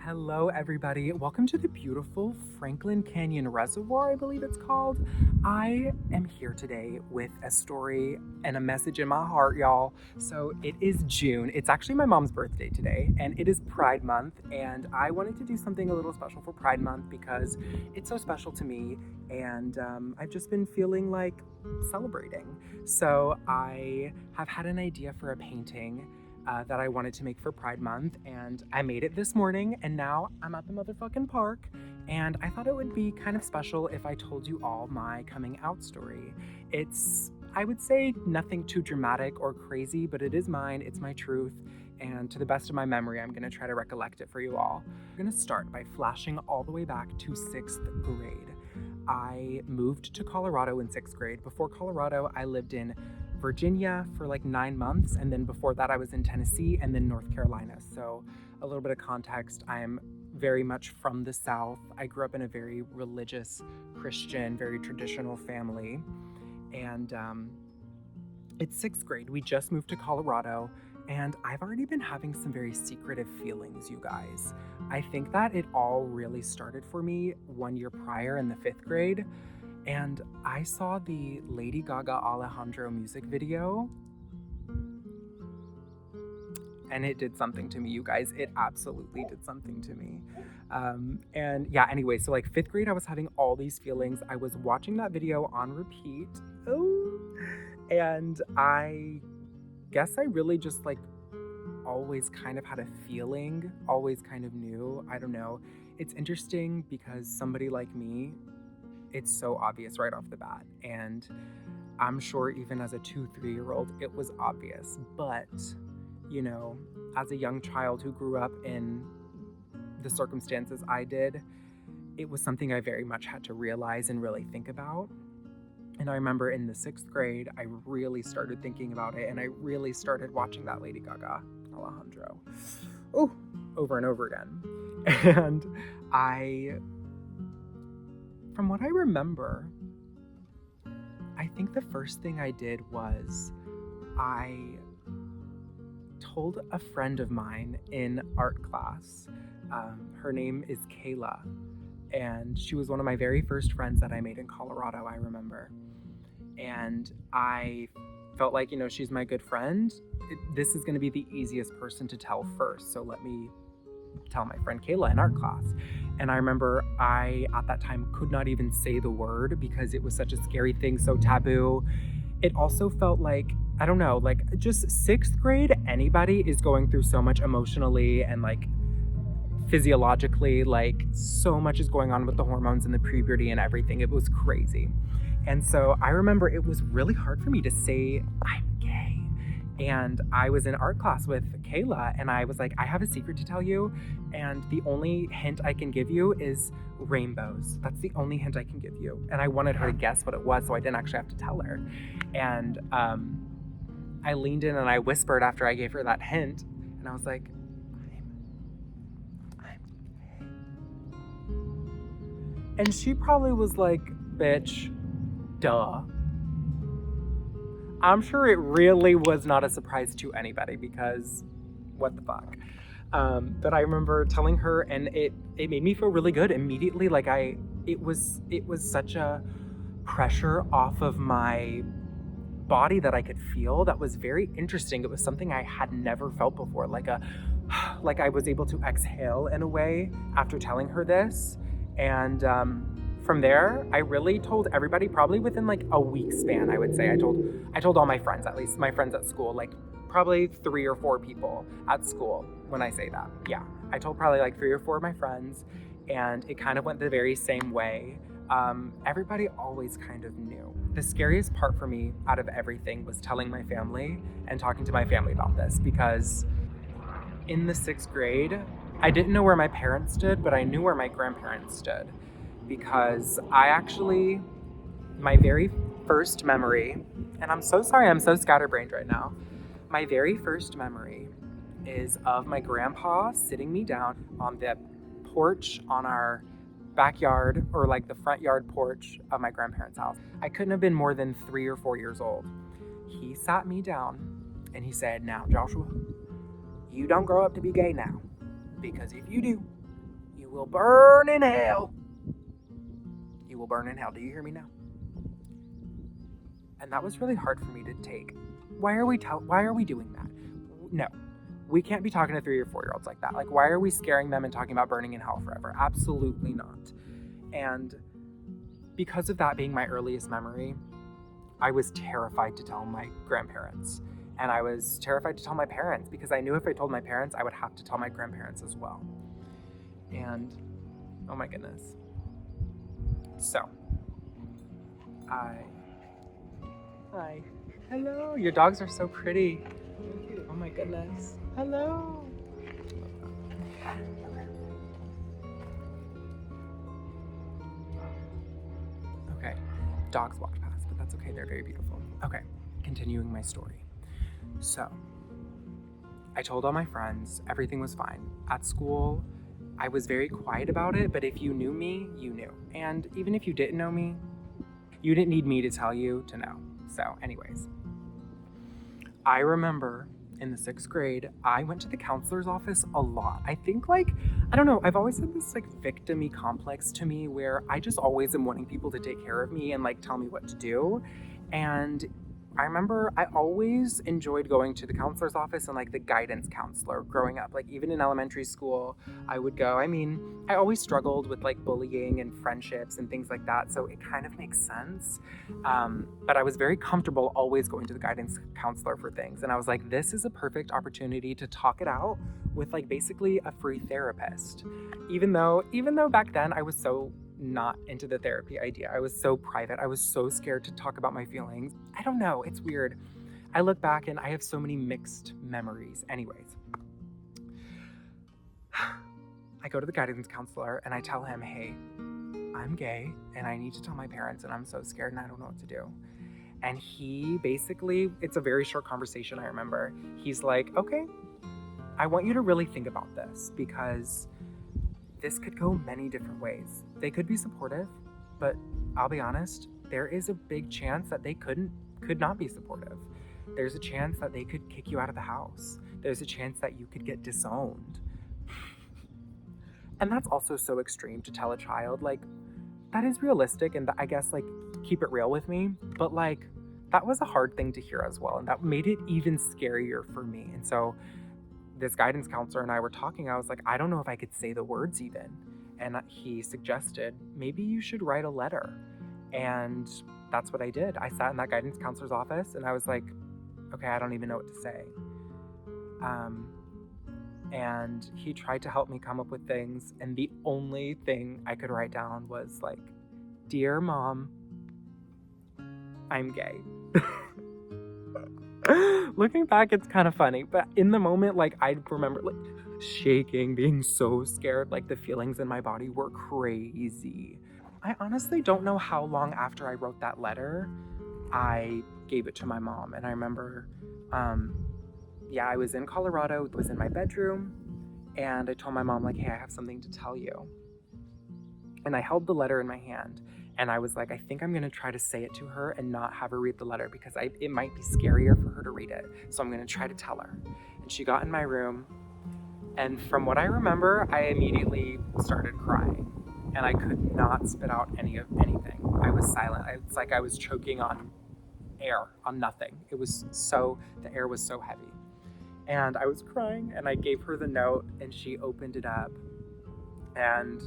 Hello, everybody. Welcome to the beautiful Franklin Canyon Reservoir, I believe it's called. I am here today with a story and a message in my heart, y'all. So it is June. It's actually my mom's birthday today, and it is Pride Month. And I wanted to do something a little special for Pride Month because it's so special to me. And I've just been feeling like celebrating. So I have had an idea for a painting that I wanted to make for Pride Month, and I made it this morning, and now I'm at the motherfucking park, and I thought it would be kind of special if I told you all my coming out story. It's, I would say, nothing too dramatic or crazy, but it is mine, it's my truth, and to the best of my memory, I'm gonna try to recollect it for you all. I'm gonna start by flashing all the way back to 6th grade. I moved to Colorado in 6th grade. Before Colorado, I lived in Virginia for like 9 months, and then before that I was in Tennessee and then North Carolina. So a little bit of context, I am very much from the South. I grew up in a very religious, Christian, very traditional family, and it's 6th grade. We just moved to Colorado, and I've already been having some very secretive feelings, you guys. I think that it all really started for me 1 year prior in the 5th grade. And I saw the Lady Gaga Alejandro music video, and it did something to me, you guys. It absolutely did something to me. And yeah, anyway, so like 5th grade, I was having all these feelings. I was watching that video on repeat. Oh, and I guess I really just like always kind of had a feeling, always kind of knew. I don't know. It's interesting because somebody like me, it's so obvious right off the bat. And I'm sure even as a 2-3-year-old, it was obvious. But, you know, as a young child who grew up in the circumstances I did, it was something I very much had to realize and really think about. And I remember in the 6th grade, I really started thinking about it, and I really started watching that Lady Gaga Alejandro over and over again. And from what I remember, I think the first thing I did was I told a friend of mine in art class. Her name is Kayla, and she was one of my very first friends that I made in Colorado, I remember. And I felt like, she's my good friend. This is going to be the easiest person to tell first, so let me tell my friend Kayla in art class. And I remember I, at that time, could not even say the word because it was such a scary thing, so taboo. It also felt like, I don't know, like just 6th grade, anybody is going through so much emotionally and like physiologically, like so much is going on with the hormones and the puberty and everything. It was crazy. And so I remember it was really hard for me to say I'm gay. And I was in art class with Kayla, and I was like, I have a secret to tell you, and the only hint I can give you is rainbows. That's the only hint I can give you. And I wanted her to guess what it was, so I didn't actually have to tell her. And I leaned in and I whispered after I gave her that hint, and I was like, I'm gay. And she probably was like, bitch, duh. I'm sure it really was not a surprise to anybody because what the fuck. But I remember telling her, and it made me feel really good immediately. Like it was such a pressure off of my body that I could feel that was very interesting. It was something I had never felt before, like I was able to exhale in a way after telling her this. And from there, I really told everybody, probably within like a week span, I would say. I told all my friends, at least my friends at school, like probably 3 or 4 people at school when I say that. Yeah, I told probably like 3 or 4 of my friends, and it kind of went the very same way. Everybody always kind of knew. The scariest part for me out of everything was telling my family and talking to my family about this, because in the 6th grade, I didn't know where my parents stood, but I knew where my grandparents stood. Because my very first memory, and I'm so sorry, I'm so scatterbrained right now. My very first memory is of my grandpa sitting me down on the porch on our backyard, or like the front yard porch of my grandparents' house. I couldn't have been more than 3 or 4 years old. He sat me down and he said, now, Joshua, you don't grow up to be gay now, because if you do, You will burn in hell. You will burn in hell. Do you hear me now? And that was really hard for me to take. Why are we doing that? No. We can't be talking to 3 or 4-year-olds like that. Like, why are we scaring them and talking about burning in hell forever? Absolutely not. And because of that being my earliest memory, I was terrified to tell my grandparents. And I was terrified to tell my parents because I knew if I told my parents, I would have to tell my grandparents as well. And, oh my goodness. So, Hi. Hello. Your dogs are so pretty. Thank you. Oh my goodness. Hello. Okay. Dogs walked past, but that's okay. They're very beautiful. Okay. Continuing my story. So, I told all my friends everything was fine. At school, I was very quiet about it, but if you knew me, you knew. And even if you didn't know me, you didn't need me to tell you to know. So, anyways, I remember in the 6th grade, I went to the counselor's office a lot. I think I don't know, I've always had this victim-y complex to me where I just always am wanting people to take care of me and tell me what to do. And I remember I always enjoyed going to the counselor's office and the guidance counselor growing up. Even in elementary school, I would go. I mean, I always struggled with bullying and friendships and things like that, so it kind of makes sense. But I was very comfortable always going to the guidance counselor for things. And I was like, this is a perfect opportunity to talk it out with basically a free therapist. Even though back then I was so not into the therapy idea. I was so private. I was so scared to talk about my feelings. I don't know. It's weird. I look back and I have so many mixed memories. Anyways, I go to the guidance counselor and I tell him, hey, I'm gay and I need to tell my parents and I'm so scared and I don't know what to do. And he basically, it's a very short conversation, I remember. He's like, okay, I want you to really think about this because this could go many different ways. They could be supportive, but I'll be honest, there is a big chance that they could not be supportive. There's a chance that they could kick you out of the house. There's a chance that you could get disowned. And that's also so extreme to tell a child. That is realistic, and I guess keep it real with me, but that was a hard thing to hear as well, and that made it even scarier for me. And so this guidance counselor and I were talking. I was like, I don't know if I could say the words even. And he suggested, maybe you should write a letter. And that's what I did. I sat in that guidance counselor's office and I was like, okay, I don't even know what to say. And he tried to help me come up with things. And the only thing I could write down was Dear Mom, I'm gay. Looking back, it's kind of funny, but in the moment, I remember shaking, being so scared, the feelings in my body were crazy. I honestly don't know how long after I wrote that letter, I gave it to my mom. And I remember, I was in Colorado, it was in my bedroom, and I told my mom, hey, I have something to tell you. And I held the letter in my hand. And I was like, I think I'm going to try to say it to her and not have her read the letter because it might be scarier for her to read it. So I'm going to try to tell her. And she got in my room. And from what I remember, I immediately started crying. And I could not spit out anything. I was silent. It's like I was choking on air, on nothing. The air was so heavy. And I was crying and I gave her the note and she opened it up. And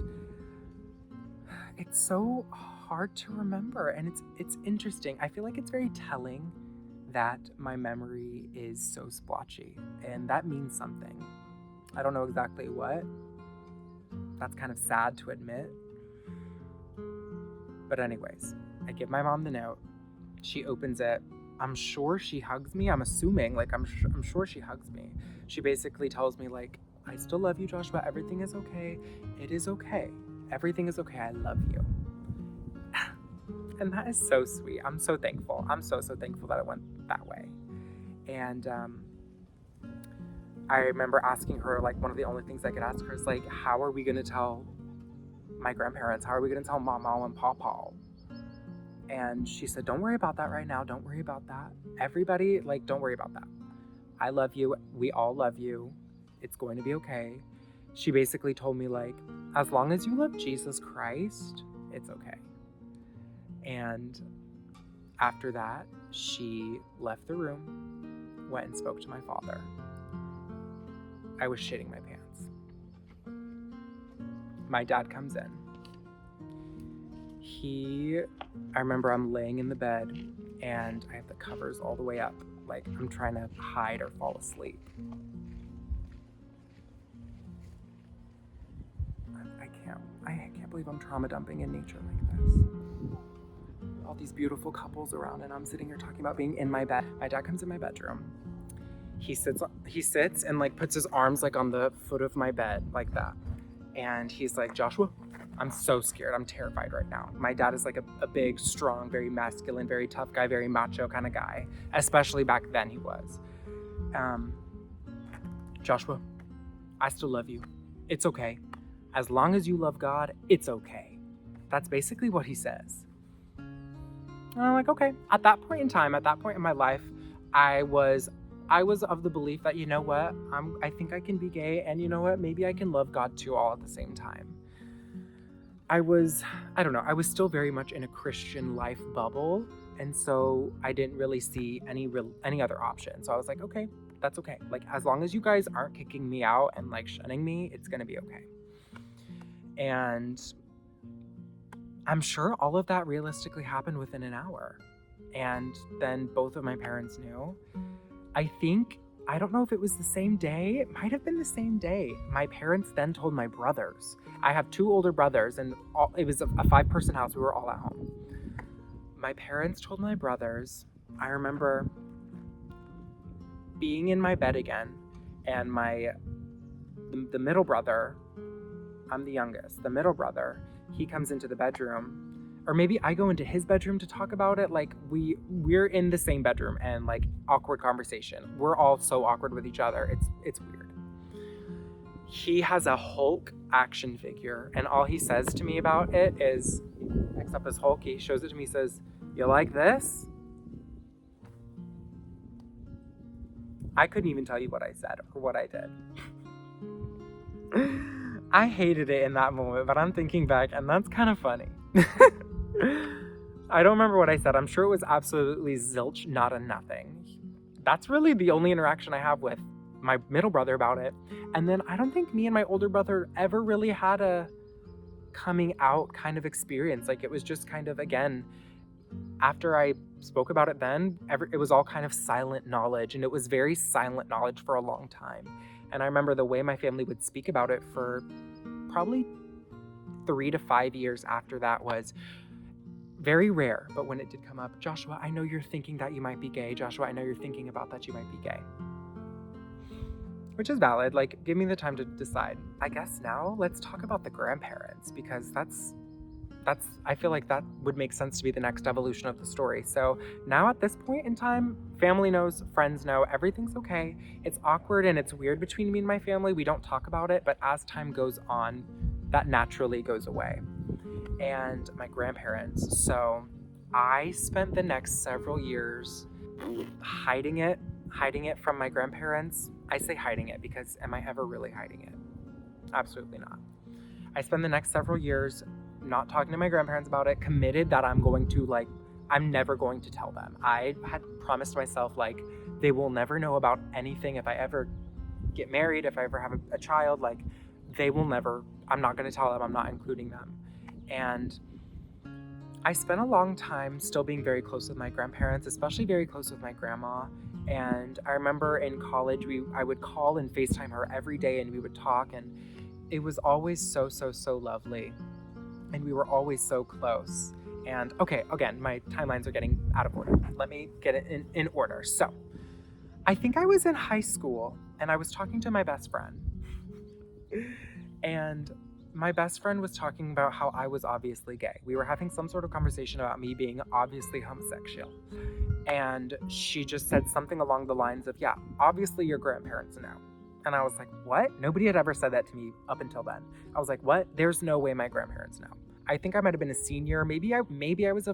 it's so hard to remember, and it's interesting. I feel like it's very telling that my memory is so splotchy, and that means something. I don't know exactly what. That's kind of sad to admit. But anyways, I give my mom the note. She opens it. I'm sure she hugs me. I'm assuming, I'm sure she hugs me. She basically tells me, I still love you, Joshua. Everything is okay. It is okay. Everything is okay. I love you. And that is so sweet. I'm so thankful. I'm so thankful that it went that way. And I remember asking her, one of the only things I could ask her is, how are we going to tell my grandparents? How are we going to tell Mama and Papa? And she said, don't worry about that right now. Don't worry about that. Everybody, don't worry about that. I love you. We all love you. It's going to be okay. She basically told me, as long as you love Jesus Christ, it's okay. And after that, she left the room, went and spoke to my father. I was shitting my pants. My dad comes in. I remember I'm laying in the bed and I have the covers all the way up, like I'm trying to hide or fall asleep. I can't believe I'm trauma dumping in nature like this. All these beautiful couples around and I'm sitting here talking about being in my bed. My dad comes in my bedroom. He sits and like puts his arms like on the foot of my bed like that. And he's like, Joshua, I'm so scared. I'm terrified right now. My dad is like a big, strong, very masculine, very tough guy, very macho kind of guy. Especially back then he was. Joshua, I still love you. It's okay. As long as you love God, it's okay. That's basically what he says. And I'm like, okay. At that point in my life, I was of the belief that, you know what, I think I can be gay, and you know what, maybe I can love God too all at the same time. I was still very much in a Christian life bubble, and so I didn't really see any other option. So I was like, okay, that's okay. Like, as long as you guys aren't kicking me out and like shunning me, it's gonna be okay. And I'm sure all of that realistically happened within an hour. And then both of my parents knew. I don't know if it was the same day. It might have been the same day. My parents then told my brothers. I have 2 older brothers, and it was a 5-person house. We were all at home. My parents told my brothers. I remember being in my bed again, and the middle brother, I'm the youngest, the middle brother, he comes into the bedroom. Or maybe I go into his bedroom to talk about it. Like we're in the same bedroom and like awkward conversation. We're all so awkward with each other. It's weird. He has a Hulk action figure, and all he says to me about it is, picks up his Hulk, he shows it to me, says, "You like this?" I couldn't even tell you what I said or what I did. I hated it in that moment, but I'm thinking back and that's kind of funny. I don't remember what I said. I'm sure it was absolutely zilch, not a nothing. That's really the only interaction I have with my middle brother about it. And then I don't think me and my older brother ever really had a coming out kind of experience. Like, it was just kind of, again, after I spoke about it then, it was all kind of silent knowledge, and it was very silent knowledge for a long time. And I remember the way my family would speak about it for probably 3 to 5 years after that was very rare. But when it did come up, Joshua, I know you're thinking that you might be gay. Joshua, I know you're thinking about that you might be gay. Which is valid. Like, give me the time to decide. I guess now let's talk about the grandparents, because that's I feel like that would make sense to be the next evolution of the story. So now at this point in time, family knows, friends know, everything's okay. It's awkward and it's weird between me and my family. We don't talk about it, but as time goes on, that naturally goes away. And my grandparents. So I spent the next several years hiding it from my grandparents. I say hiding it because am I ever really hiding it? Absolutely not. I spent the next several years not talking to my grandparents about it, committed that I'm never going to tell them. I had promised myself, like, they will never know about anything. If I ever get married, if I ever have a child, like, they will never, I'm not going to tell them, I'm not including them. And I spent a long time still being very close with my grandparents, especially very close with my grandma. And I remember in college, I would call and FaceTime her every day, and we would talk, and it was always so, so, so lovely. And we were always so close. And okay, again, my timelines are getting out of order. Let me get it in order. So I think I was in high school and I was talking to my best friend. And my best friend was talking about how I was obviously gay. We were having some sort of conversation about me being obviously homosexual. And she just said something along the lines of, yeah, obviously your grandparents know. And I was like, what? Nobody had ever said that to me up until then. I was like, what? There's no way my grandparents know. I think I might have been a senior. Maybe I was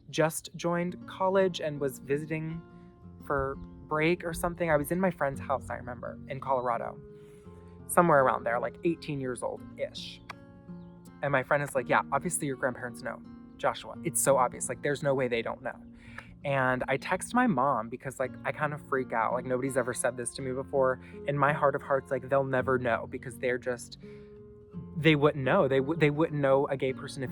just joined college and was visiting for break or something. I was in my friend's house, I remember, in Colorado. Somewhere around there, like 18 years old-ish. And my friend is like, yeah, obviously your grandparents know, Joshua. It's so obvious. Like, there's no way they don't know. And I text my mom because, like, I kind of freak out. Like, nobody's ever said this to me before. In my heart of hearts, like, they'll never know because they wouldn't know. They wouldn't know a gay person if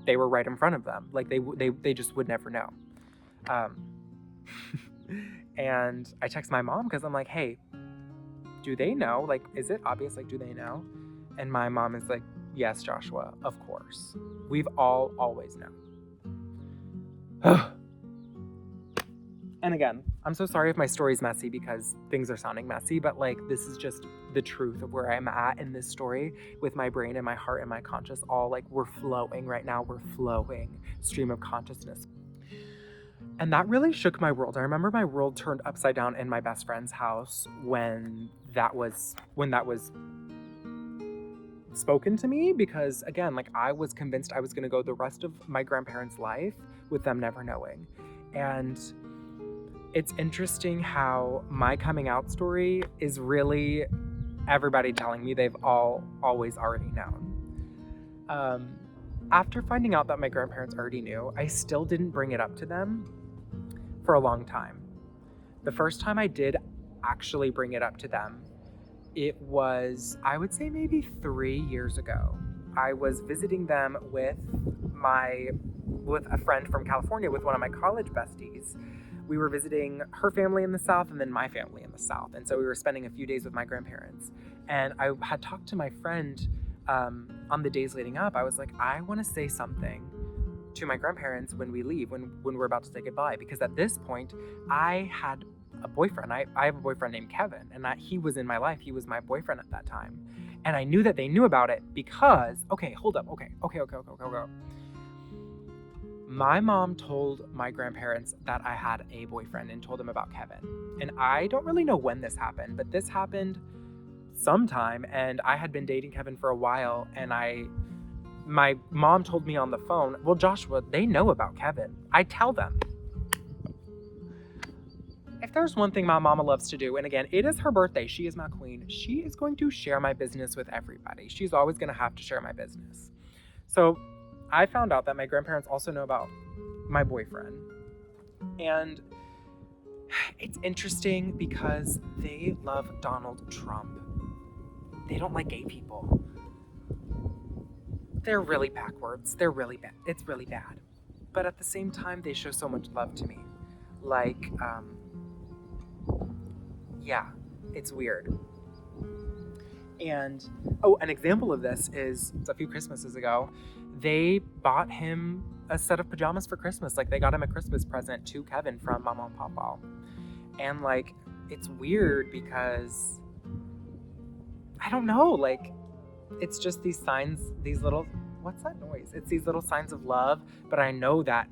they were right in front of them. Like, they just would never know. Um, and I text my mom because I'm like, hey, do they know? Like, is it obvious? Like, do they know? And my mom is like, yes, Joshua, of course. We've always known. And again, I'm so sorry if my story's messy because things are sounding messy, but like, this is just the truth of where I'm at in this story with my brain and my heart and my conscious all like, we're flowing right now. We're flowing stream of consciousness. And that really shook my world. I remember my world turned upside down in my best friend's house when that was spoken to me, because again, like, I was convinced I was going to go the rest of my grandparents' life with them never knowing. And it's interesting how my coming out story is really everybody telling me they've always already known. After finding out that my grandparents already knew, I still didn't bring it up to them for a long time. The first time I did actually bring it up to them, it was, I would say, maybe 3 years ago. I was visiting them with a friend from California, with one of my college besties. We were visiting her family in the South and then my family in the South. And so we were spending a few days with my grandparents. And I had talked to my friend on the days leading up. I was like, I want to say something to my grandparents when we leave, when we're about to say goodbye. Because at this point, I had a boyfriend. I have a boyfriend named Kevin, and he was in my life. He was my boyfriend at that time. And I knew that they knew about it because, okay, hold up. Okay. My mom told my grandparents that I had a boyfriend and told them about Kevin. And I don't really know when this happened, but this happened sometime, and I had been dating Kevin for a while, and my mom told me on the phone, well, Joshua, they know about Kevin. I tell them. If there's one thing my mama loves to do, and again, it is her birthday, she is my queen, she is going to share my business with everybody. She's always going to have to share my business. So I found out that my grandparents also know about my boyfriend. And it's interesting because they love Donald Trump. They don't like gay people. They're really backwards. They're really bad. It's really bad. But at the same time, they show so much love to me. Like, yeah, it's weird. And, an example of this is a few Christmases ago, they bought him a set of pajamas for Christmas. Like, they got him a Christmas present to Kevin from Mama and Papa. And, like, it's weird because, I don't know, like, it's just these signs, these little, what's that noise? It's these little signs of love, but I know that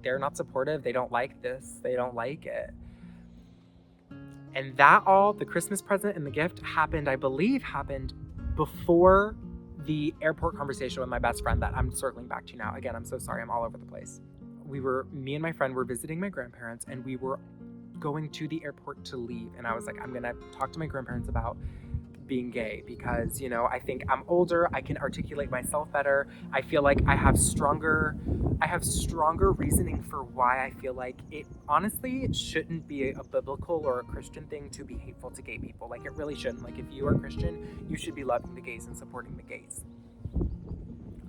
they're not supportive. They don't like this. They don't like it. And that all, the Christmas present and the gift happened, I believe, before the airport conversation with my best friend that I'm circling back to now. Again, I'm so sorry, I'm all over the place. Me and my friend were visiting my grandparents, and we were going to the airport to leave. And I was like, I'm gonna talk to my grandparents about being gay because, you know, I think I'm older, I can articulate myself better. I feel like I have stronger reasoning for why I feel like it honestly shouldn't be a biblical or a Christian thing to be hateful to gay people. Like, it really shouldn't. Like, if you are Christian, you should be loving the gays and supporting the gays.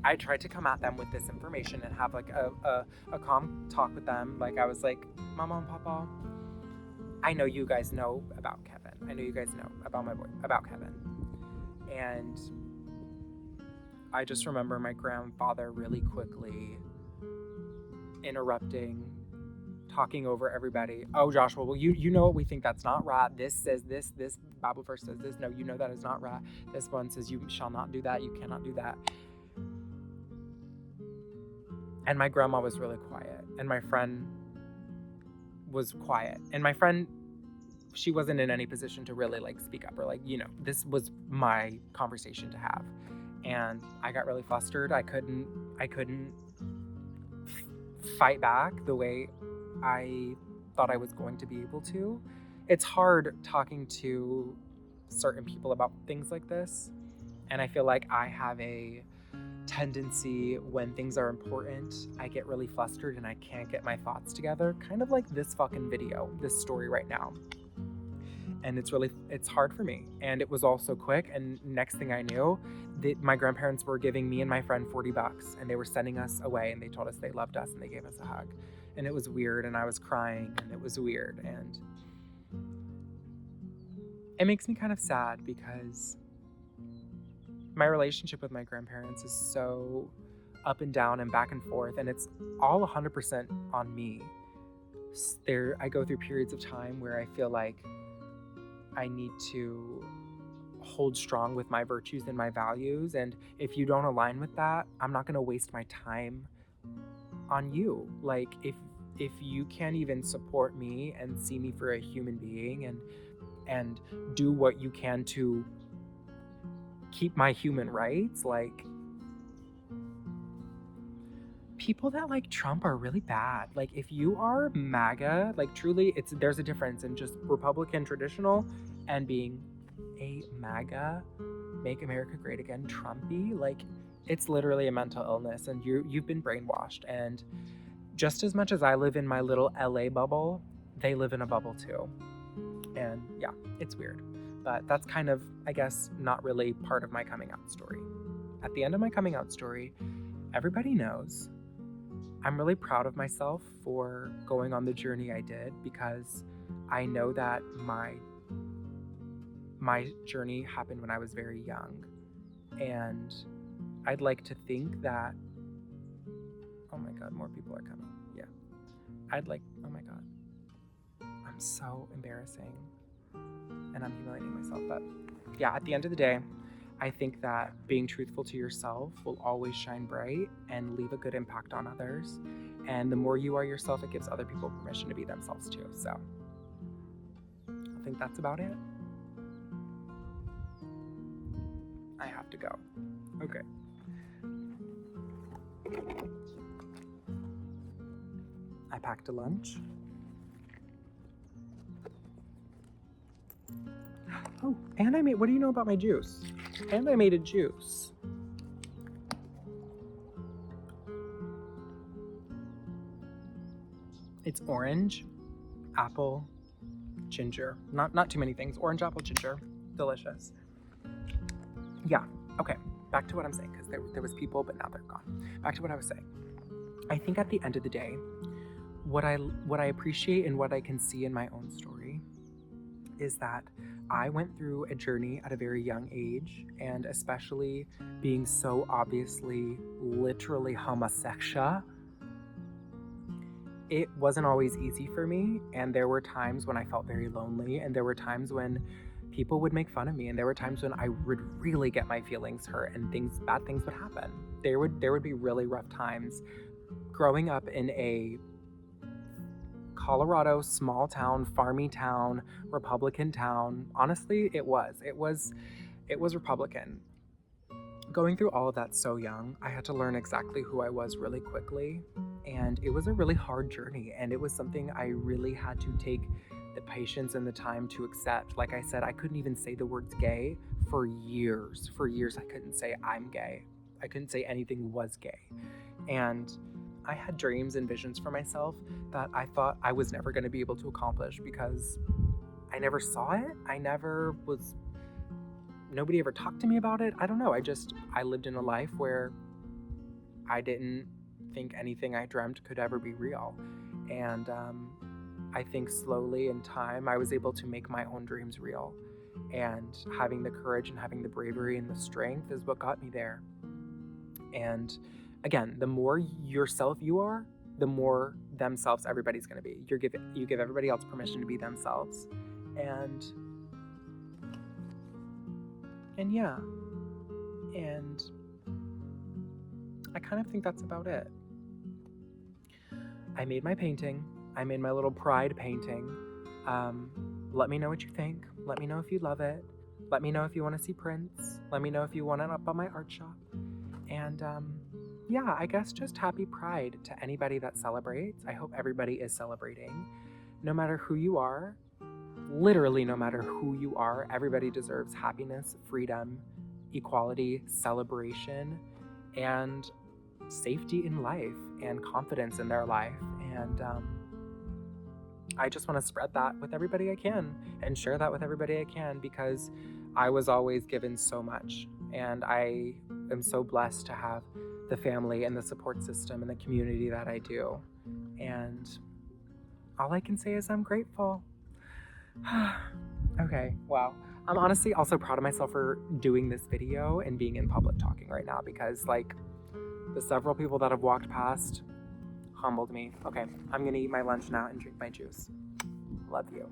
I tried to come at them with this information and have like a calm talk with them. Like, I was like, Mama and Papa, I know you guys know about Kevin. I know you guys know about Kevin. And I just remember my grandfather really quickly interrupting, talking over everybody. Oh, Joshua, well, you know what we think, that's not right. This says this Bible verse says this. No, you know that is not right. This one says you shall not do that. You cannot do that. And my grandma was really quiet. And my friend was quiet. And my friend, she wasn't in any position to really like speak up or like, you know, this was my conversation to have. And I got really flustered. I couldn't fight back the way I thought I was going to be able to. It's hard talking to certain people about things like this. And I feel like I have a tendency when things are important, I get really flustered and I can't get my thoughts together, kind of like this fucking video, this story right now. And it's hard for me. And it was also quick. And next thing I knew, my grandparents were giving me and my friend $40, and they were sending us away, and they told us they loved us and they gave us a hug. And it was weird, and I was crying, and it was weird. And it makes me kind of sad because my relationship with my grandparents is so up and down and back and forth, and it's all 100% on me. I go through periods of time where I feel like I need to hold strong with my virtues and my values, and if you don't align with that, I'm not going to waste my time on you. Like, if you can't even support me and see me for a human being and do what you can to keep my human rights, like, people that like Trump are really bad. Like, if you are MAGA, like, truly, there's a difference in just Republican traditional and being a MAGA, Make America Great Again, Trumpy. Like, it's literally a mental illness, and you've been brainwashed. And just as much as I live in my little LA bubble, they live in a bubble too. And yeah, it's weird. But that's kind of, I guess, not really part of my coming out story. At the end of my coming out story, everybody knows. I'm really proud of myself for going on the journey I did, because I know that my journey happened when I was very young. And I'd like to think that, oh my God, more people are coming. Yeah. Oh my God. I'm so embarrassing. And I'm humiliating myself. But yeah, at the end of the day, I think that being truthful to yourself will always shine bright and leave a good impact on others. And the more you are yourself, it gives other people permission to be themselves too. So I think that's about it. I have to go. Okay. I packed a lunch. Oh, and what do you know about my juice? And I made a juice. It's orange, apple, ginger. Not too many things. Orange, apple, ginger. Delicious. Yeah, okay. Back to what I'm saying, because there was people, but now they're gone. Back to what I was saying. I think at the end of the day, what I appreciate and what I can see in my own story is that I went through a journey at a very young age, and especially being so obviously, literally homosexual, it wasn't always easy for me, and there were times when I felt very lonely, and there were times when people would make fun of me, and there were times when I would really get my feelings hurt, and bad things would happen. There would be really rough times. Growing up in a Colorado small town, farmy town, Republican town, honestly, it was Republican. Going through all of that so young, I had to learn exactly who I was really quickly, and it was a really hard journey, and it was something I really had to take the patience and the time to accept. Like I said, I couldn't even say the words gay for years. For years, I couldn't say I'm gay. I couldn't say anything was gay. And I had dreams and visions for myself that I thought I was never going to be able to accomplish, because I never saw it. Nobody ever talked to me about it. I don't know. I lived in a life where I didn't think anything I dreamt could ever be real. And I think slowly in time, I was able to make my own dreams real. And having the courage and having the bravery and the strength is what got me there. And again, the more yourself you are, the more themselves everybody's going to be. You give everybody else permission to be themselves. And yeah. And I kind of think that's about it. I made my painting. I made my little pride painting. Let me know what you think. Let me know if you love it. Let me know if you want to see prints. Let me know if you want it up on my art shop. And yeah, I guess just happy Pride to anybody that celebrates. I hope everybody is celebrating. No matter who you are, literally no matter who you are, everybody deserves happiness, freedom, equality, celebration, and safety in life and confidence in their life. And I just want to spread that with everybody I can and share that with everybody I can, because I was always given so much, and I am so blessed to have the family and the support system and the community that I do. And all I can say is I'm grateful. Okay, wow. I'm honestly also proud of myself for doing this video and being in public talking right now, because like the several people that have walked past humbled me. Okay, I'm gonna eat my lunch now and drink my juice. Love you.